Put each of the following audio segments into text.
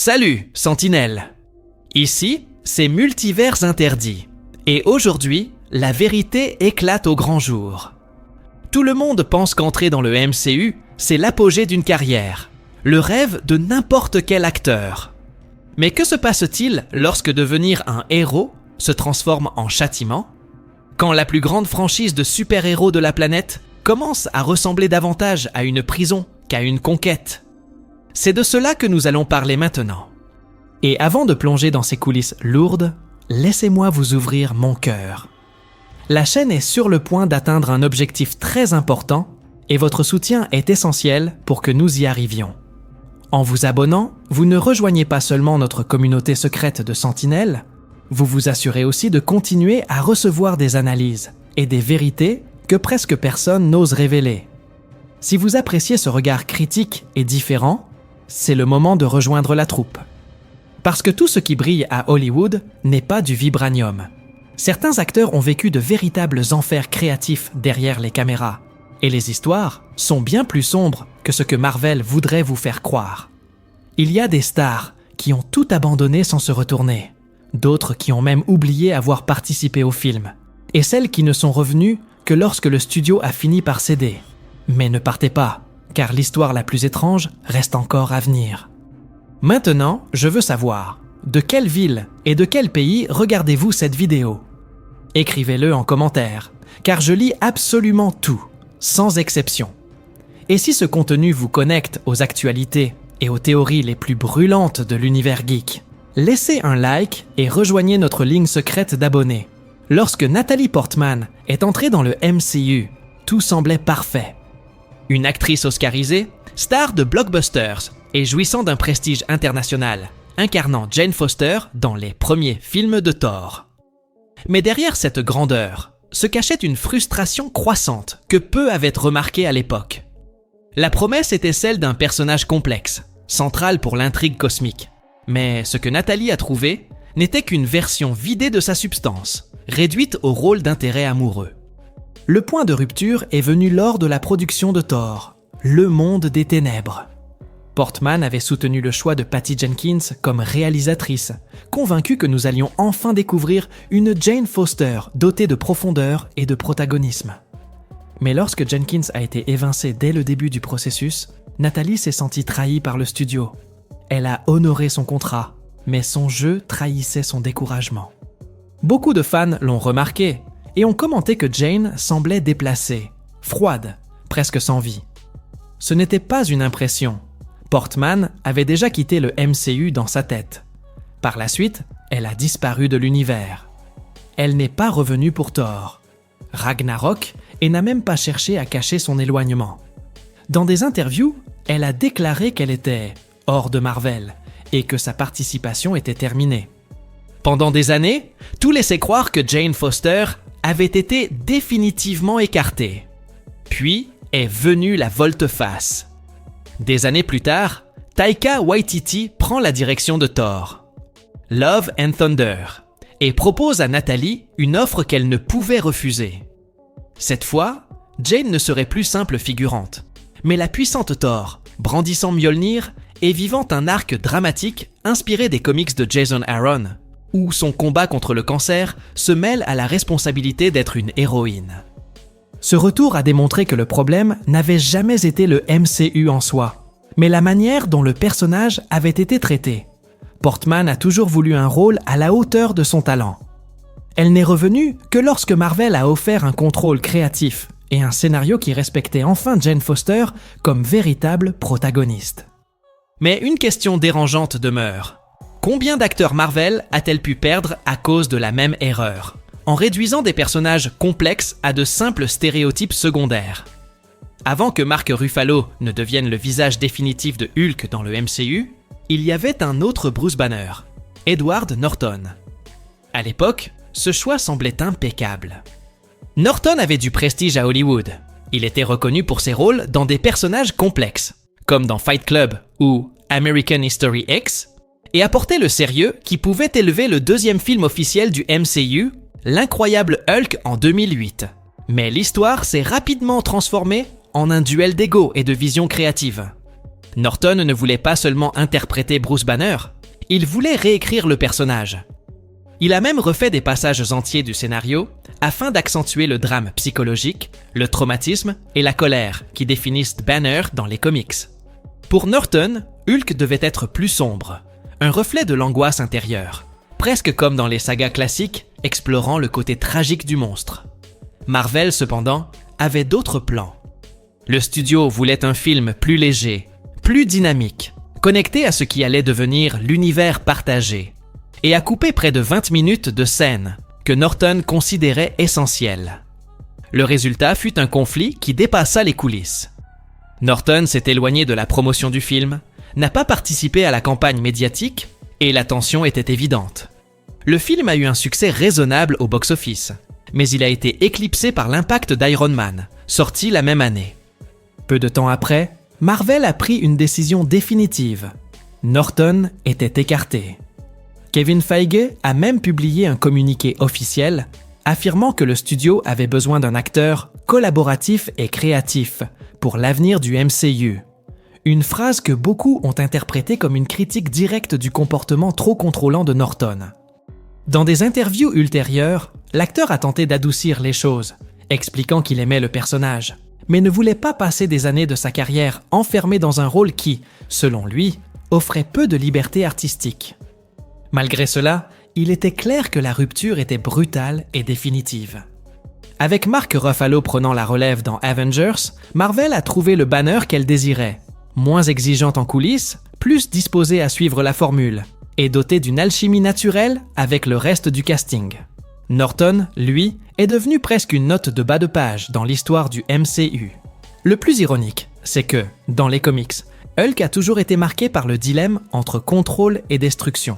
Salut, Sentinelle! Ici, c'est Multivers Interdit. Et aujourd'hui, la vérité éclate au grand jour. Tout le monde pense qu'entrer dans le MCU, c'est l'apogée d'une carrière, le rêve de n'importe quel acteur. Mais que se passe-t-il lorsque devenir un héros se transforme en châtiment? Quand la plus grande franchise de super-héros de la planète commence à ressembler davantage à une prison qu'à une conquête? C'est de cela que nous allons parler maintenant. Et avant de plonger dans ces coulisses lourdes, laissez-moi vous ouvrir mon cœur. La chaîne est sur le point d'atteindre un objectif très important et votre soutien est essentiel pour que nous y arrivions. En vous abonnant, vous ne rejoignez pas seulement notre communauté secrète de sentinelles, vous vous assurez aussi de continuer à recevoir des analyses et des vérités que presque personne n'ose révéler. Si vous appréciez ce regard critique et différent, c'est le moment de rejoindre la troupe. Parce que tout ce qui brille à Hollywood n'est pas du vibranium. Certains acteurs ont vécu de véritables enfers créatifs derrière les caméras, et les histoires sont bien plus sombres que ce que Marvel voudrait vous faire croire. Il y a des stars qui ont tout abandonné sans se retourner, d'autres qui ont même oublié avoir participé au film, et celles qui ne sont revenues que lorsque le studio a fini par céder. Mais ne partez pas, car l'histoire la plus étrange reste encore à venir. Maintenant, je veux savoir, de quelle ville et de quel pays regardez-vous cette vidéo? Écrivez-le en commentaire, car je lis absolument tout, sans exception. Et si ce contenu vous connecte aux actualités et aux théories les plus brûlantes de l'univers geek, laissez un like et rejoignez notre ligne secrète d'abonnés. Lorsque Natalie Portman est entrée dans le MCU, tout semblait parfait. Une actrice oscarisée, star de blockbusters et jouissant d'un prestige international, incarnant Jane Foster dans les premiers films de Thor. Mais derrière cette grandeur se cachait une frustration croissante que peu avaient remarquée à l'époque. La promesse était celle d'un personnage complexe, central pour l'intrigue cosmique. Mais ce que Nathalie a trouvé n'était qu'une version vidée de sa substance, réduite au rôle d'intérêt amoureux. Le point de rupture est venu lors de la production de Thor, Le Monde des Ténèbres. Portman avait soutenu le choix de Patty Jenkins comme réalisatrice, convaincue que nous allions enfin découvrir une Jane Foster dotée de profondeur et de protagonisme. Mais lorsque Jenkins a été évincée dès le début du processus, Nathalie s'est sentie trahie par le studio. Elle a honoré son contrat, mais son jeu trahissait son découragement. Beaucoup de fans l'ont remarqué et ont commenté que Jane semblait déplacée, froide, presque sans vie. Ce n'était pas une impression. Portman avait déjà quitté le MCU dans sa tête. Par la suite, elle a disparu de l'univers. Elle n'est pas revenue pour Thor, Ragnarok, et n'a même pas cherché à cacher son éloignement. Dans des interviews, elle a déclaré qu'elle était hors de Marvel et que sa participation était terminée. Pendant des années, tout laissait croire que Jane Foster avait été définitivement écartée. Puis est venue la volte-face. Des années plus tard, Taika Waititi prend la direction de Thor, Love and Thunder, et propose à Nathalie une offre qu'elle ne pouvait refuser. Cette fois, Jane ne serait plus simple figurante, mais la puissante Thor, brandissant Mjolnir et vivant un arc dramatique inspiré des comics de Jason Aaron, où son combat contre le cancer se mêle à la responsabilité d'être une héroïne. Ce retour a démontré que le problème n'avait jamais été le MCU en soi, mais la manière dont le personnage avait été traité. Portman a toujours voulu un rôle à la hauteur de son talent. Elle n'est revenue que lorsque Marvel a offert un contrôle créatif et un scénario qui respectait enfin Jane Foster comme véritable protagoniste. Mais une question dérangeante demeure. Combien d'acteurs Marvel a-t-elle pu perdre à cause de la même erreur, en réduisant des personnages complexes à de simples stéréotypes secondaires? Avant que Mark Ruffalo ne devienne le visage définitif de Hulk dans le MCU, il y avait un autre Bruce Banner, Edward Norton. À l'époque, ce choix semblait impeccable. Norton avait du prestige à Hollywood. Il était reconnu pour ses rôles dans des personnages complexes, comme dans Fight Club ou American History X, et apportait le sérieux qui pouvait élever le deuxième film officiel du MCU, L'incroyable Hulk en 2008. Mais l'histoire s'est rapidement transformée en un duel d'ego et de vision créative. Norton ne voulait pas seulement interpréter Bruce Banner, il voulait réécrire le personnage. Il a même refait des passages entiers du scénario afin d'accentuer le drame psychologique, le traumatisme et la colère qui définissent Banner dans les comics. Pour Norton, Hulk devait être plus sombre, un reflet de l'angoisse intérieure, presque comme dans les sagas classiques explorant le côté tragique du monstre. Marvel, cependant, avait d'autres plans. Le studio voulait un film plus léger, plus dynamique, connecté à ce qui allait devenir l'univers partagé, et a coupé près de 20 minutes de scènes que Norton considérait essentielles. Le résultat fut un conflit qui dépassa les coulisses. Norton s'est éloigné de la promotion du film, n'a pas participé à la campagne médiatique, et la tension était évidente. Le film a eu un succès raisonnable au box-office, mais il a été éclipsé par l'impact d'Iron Man, sorti la même année. Peu de temps après, Marvel a pris une décision définitive. Norton était écarté. Kevin Feige a même publié un communiqué officiel affirmant que le studio avait besoin d'un acteur collaboratif et créatif pour l'avenir du MCU. Une phrase que beaucoup ont interprétée comme une critique directe du comportement trop contrôlant de Norton. Dans des interviews ultérieures, l'acteur a tenté d'adoucir les choses, expliquant qu'il aimait le personnage, mais ne voulait pas passer des années de sa carrière enfermé dans un rôle qui, selon lui, offrait peu de liberté artistique. Malgré cela, il était clair que la rupture était brutale et définitive. Avec Mark Ruffalo prenant la relève dans Avengers, Marvel a trouvé le Banner qu'elle désirait, moins exigeante en coulisses, plus disposée à suivre la formule, et dotée d'une alchimie naturelle avec le reste du casting. Norton, lui, est devenu presque une note de bas de page dans l'histoire du MCU. Le plus ironique, c'est que, dans les comics, Hulk a toujours été marqué par le dilemme entre contrôle et destruction.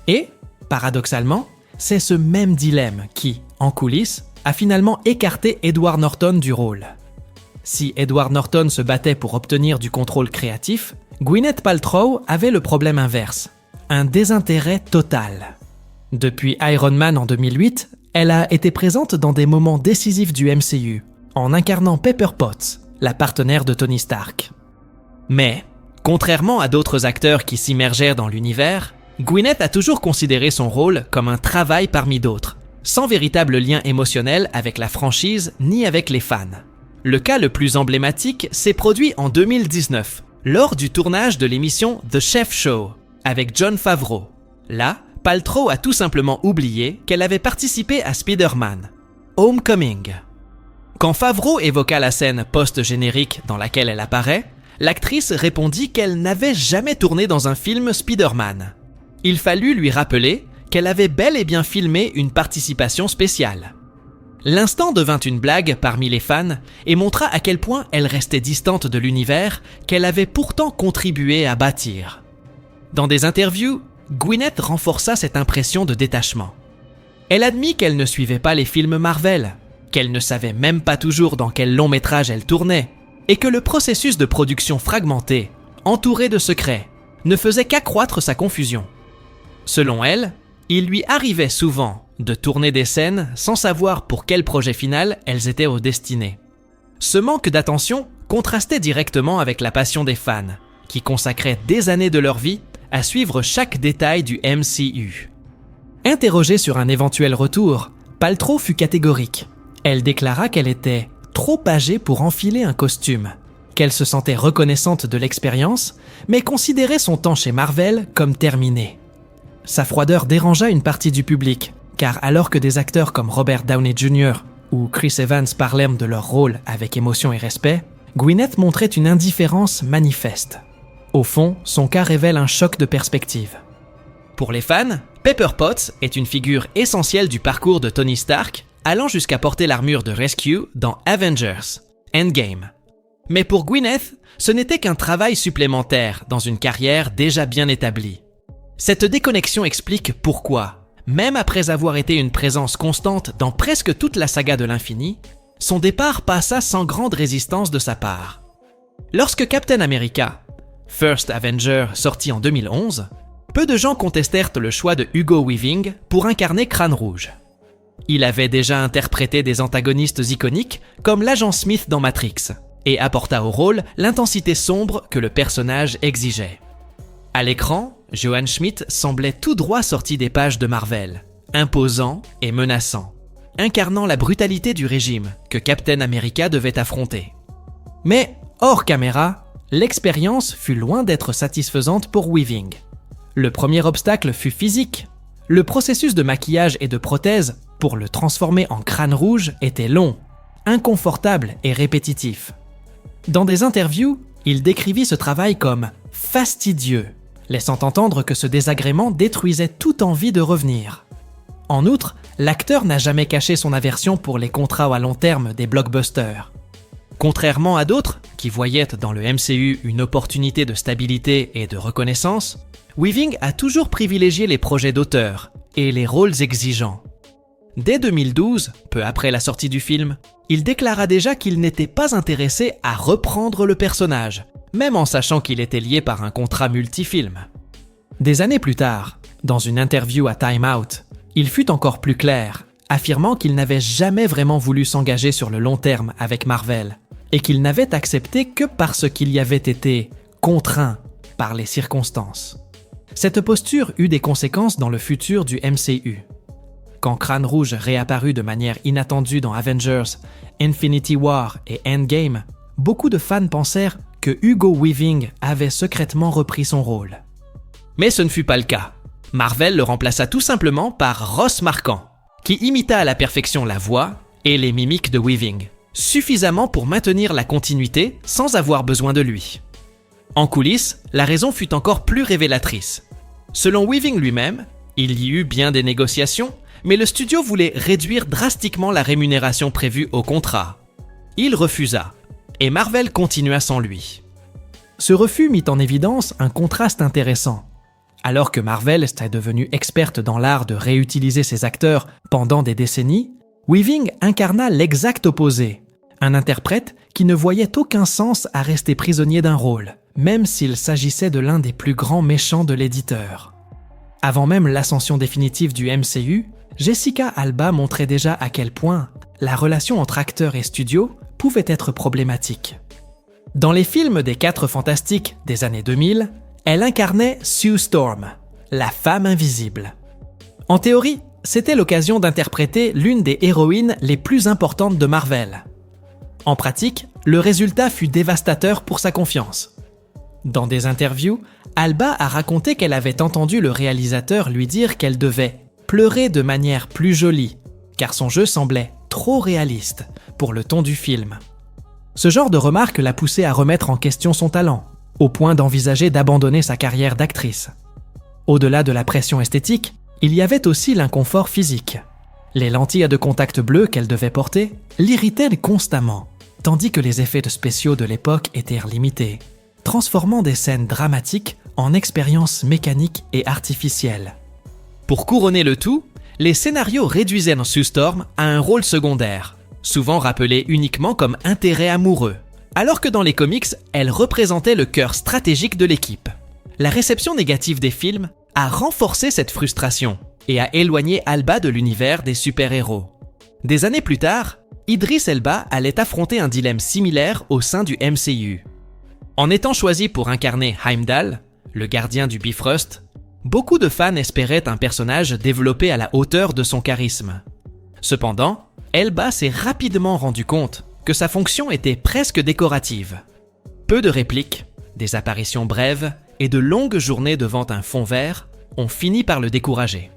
Et, paradoxalement, c'est ce même dilemme qui, en coulisses, a finalement écarté Edward Norton du rôle. Si Edward Norton se battait pour obtenir du contrôle créatif, Gwyneth Paltrow avait le problème inverse, un désintérêt total. Depuis Iron Man en 2008, elle a été présente dans des moments décisifs du MCU, en incarnant Pepper Potts, la partenaire de Tony Stark. Mais, contrairement à d'autres acteurs qui s'immergèrent dans l'univers, Gwyneth a toujours considéré son rôle comme un travail parmi d'autres, sans véritable lien émotionnel avec la franchise ni avec les fans. Le cas le plus emblématique s'est produit en 2019, lors du tournage de l'émission The Chef Show, avec Jon Favreau. Là, Paltrow a tout simplement oublié qu'elle avait participé à Spider-Man, Homecoming. Quand Favreau évoqua la scène post-générique dans laquelle elle apparaît, l'actrice répondit qu'elle n'avait jamais tourné dans un film Spider-Man. Il fallut lui rappeler qu'elle avait bel et bien filmé une participation spéciale. L'instant devint une blague parmi les fans et montra à quel point elle restait distante de l'univers qu'elle avait pourtant contribué à bâtir. Dans des interviews, Gwyneth renforça cette impression de détachement. Elle admit qu'elle ne suivait pas les films Marvel, qu'elle ne savait même pas toujours dans quel long métrage elle tournait, et que le processus de production fragmenté, entouré de secrets, ne faisait qu'accroître sa confusion. Selon elle, il lui arrivait souvent de tourner des scènes sans savoir pour quel projet final elles étaient destinées. Ce manque d'attention contrastait directement avec la passion des fans, qui consacraient des années de leur vie à suivre chaque détail du MCU. Interrogée sur un éventuel retour, Paltrow fut catégorique. Elle déclara qu'elle était trop âgée pour enfiler un costume, qu'elle se sentait reconnaissante de l'expérience, mais considérait son temps chez Marvel comme terminé. Sa froideur dérangea une partie du public, car alors que des acteurs comme Robert Downey Jr. ou Chris Evans parlaient de leur rôle avec émotion et respect, Gwyneth montrait une indifférence manifeste. Au fond, son cas révèle un choc de perspective. Pour les fans, Pepper Potts est une figure essentielle du parcours de Tony Stark, allant jusqu'à porter l'armure de Rescue dans Avengers, Endgame. Mais pour Gwyneth, ce n'était qu'un travail supplémentaire dans une carrière déjà bien établie. Cette déconnexion explique pourquoi, même après avoir été une présence constante dans presque toute la saga de l'infini, son départ passa sans grande résistance de sa part. Lorsque Captain America, First Avenger, sorti en 2011, peu de gens contestèrent le choix de Hugo Weaving pour incarner Crâne Rouge. Il avait déjà interprété des antagonistes iconiques comme l'agent Smith dans Matrix, et apporta au rôle l'intensité sombre que le personnage exigeait. À l'écran, Johann Schmidt semblait tout droit sorti des pages de Marvel, imposant et menaçant, incarnant la brutalité du régime que Captain America devait affronter. Mais, hors caméra, l'expérience fut loin d'être satisfaisante pour Weaving. Le premier obstacle fut physique. Le processus de maquillage et de prothèse pour le transformer en crâne rouge était long, inconfortable et répétitif. Dans des interviews, il décrivit ce travail comme « fastidieux », laissant entendre que ce désagrément détruisait toute envie de revenir. En outre, l'acteur n'a jamais caché son aversion pour les contrats à long terme des blockbusters. Contrairement à d'autres, qui voyaient dans le MCU une opportunité de stabilité et de reconnaissance, Weaving a toujours privilégié les projets d'auteur et les rôles exigeants. Dès 2012, peu après la sortie du film, il déclara déjà qu'il n'était pas intéressé à reprendre le personnage, même en sachant qu'il était lié par un contrat multifilm. Des années plus tard, dans une interview à Time Out, il fut encore plus clair, affirmant qu'il n'avait jamais vraiment voulu s'engager sur le long terme avec Marvel, et qu'il n'avait accepté que parce qu'il y avait été contraint par les circonstances. Cette posture eut des conséquences dans le futur du MCU. Quand Crâne Rouge réapparut de manière inattendue dans Avengers, Infinity War et Endgame, beaucoup de fans pensèrent que Hugo Weaving avait secrètement repris son rôle. Mais ce ne fut pas le cas. Marvel le remplaça tout simplement par Ross Marquand, qui imita à la perfection la voix et les mimiques de Weaving, suffisamment pour maintenir la continuité sans avoir besoin de lui. En coulisses, la raison fut encore plus révélatrice. Selon Weaving lui-même, il y eut bien des négociations, mais le studio voulait réduire drastiquement la rémunération prévue au contrat. Il refusa, et Marvel continua sans lui. Ce refus mit en évidence un contraste intéressant. Alors que Marvel était devenue experte dans l'art de réutiliser ses acteurs pendant des décennies, Weaving incarna l'exact opposé, un interprète qui ne voyait aucun sens à rester prisonnier d'un rôle, même s'il s'agissait de l'un des plus grands méchants de l'éditeur. Avant même l'ascension définitive du MCU, Jessica Alba montrait déjà à quel point la relation entre acteur et studio pouvait être problématique. Dans les films des 4 Fantastiques des années 2000, elle incarnait Sue Storm, la femme invisible. En théorie, c'était l'occasion d'interpréter l'une des héroïnes les plus importantes de Marvel. En pratique, le résultat fut dévastateur pour sa confiance. Dans des interviews, Alba a raconté qu'elle avait entendu le réalisateur lui dire qu'elle devait pleurer de manière plus jolie, car son jeu semblait trop réaliste pour le ton du film. Ce genre de remarque l'a poussée à remettre en question son talent, au point d'envisager d'abandonner sa carrière d'actrice. Au-delà de la pression esthétique, il y avait aussi l'inconfort physique. Les lentilles de contact bleu qu'elle devait porter l'irritaient constamment, tandis que les effets spéciaux de l'époque étaient limités, transformant des scènes dramatiques en expériences mécaniques et artificielles. Pour couronner le tout, les scénarios réduisaient Sue Storm à un rôle secondaire, souvent rappelé uniquement comme intérêt amoureux, alors que dans les comics, elle représentait le cœur stratégique de l'équipe. La réception négative des films a renforcé cette frustration et a éloigné Alba de l'univers des super-héros. Des années plus tard, Idris Elba allait affronter un dilemme similaire au sein du MCU. En étant choisi pour incarner Heimdall, le gardien du Bifrost, beaucoup de fans espéraient un personnage développé à la hauteur de son charisme. Cependant, Elba s'est rapidement rendu compte que sa fonction était presque décorative. Peu de répliques, des apparitions brèves et de longues journées devant un fond vert ont fini par le décourager.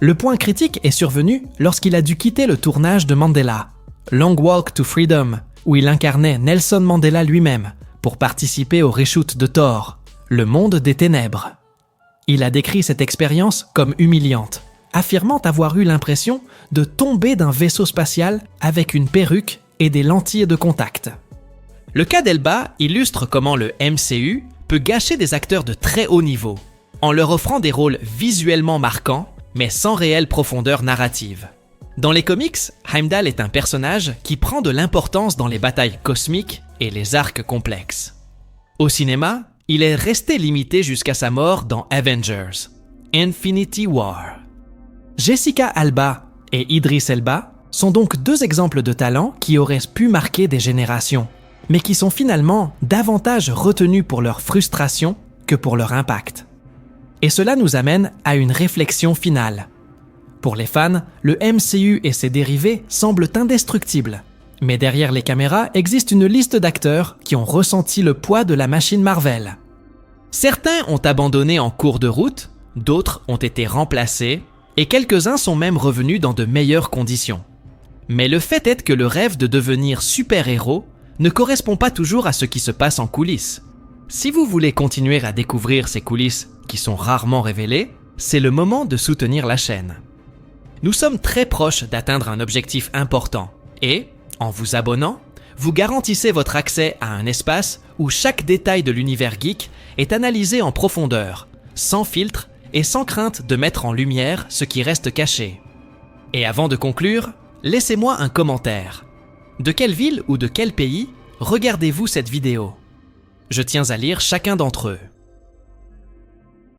Le point critique est survenu lorsqu'il a dû quitter le tournage de Mandela, Long Walk to Freedom, où il incarnait Nelson Mandela lui-même, pour participer au reshoot de Thor, Le Monde des Ténèbres. Il a décrit cette expérience comme humiliante, affirmant avoir eu l'impression de tomber d'un vaisseau spatial avec une perruque et des lentilles de contact. Le cas d'Elba illustre comment le MCU peut gâcher des acteurs de très haut niveau, en leur offrant des rôles visuellement marquants, mais sans réelle profondeur narrative. Dans les comics, Heimdall est un personnage qui prend de l'importance dans les batailles cosmiques et les arcs complexes. Au cinéma, il est resté limité jusqu'à sa mort dans Avengers, Infinity War. Jessica Alba et Idris Elba sont donc 2 exemples de talents qui auraient pu marquer des générations, mais qui sont finalement davantage retenus pour leur frustration que pour leur impact. Et cela nous amène à une réflexion finale. Pour les fans, le MCU et ses dérivés semblent indestructibles. Mais derrière les caméras existe une liste d'acteurs qui ont ressenti le poids de la machine Marvel. Certains ont abandonné en cours de route, d'autres ont été remplacés, et quelques-uns sont même revenus dans de meilleures conditions. Mais le fait est que le rêve de devenir super-héros ne correspond pas toujours à ce qui se passe en coulisses. Si vous voulez continuer à découvrir ces coulisses qui sont rarement révélées, c'est le moment de soutenir la chaîne. Nous sommes très proches d'atteindre un objectif important et, en vous abonnant, vous garantissez votre accès à un espace où chaque détail de l'univers geek est analysé en profondeur, sans filtre et sans crainte de mettre en lumière ce qui reste caché. Et avant de conclure, laissez-moi un commentaire. De quelle ville ou de quel pays regardez-vous cette vidéo ? Je tiens à lire chacun d'entre eux.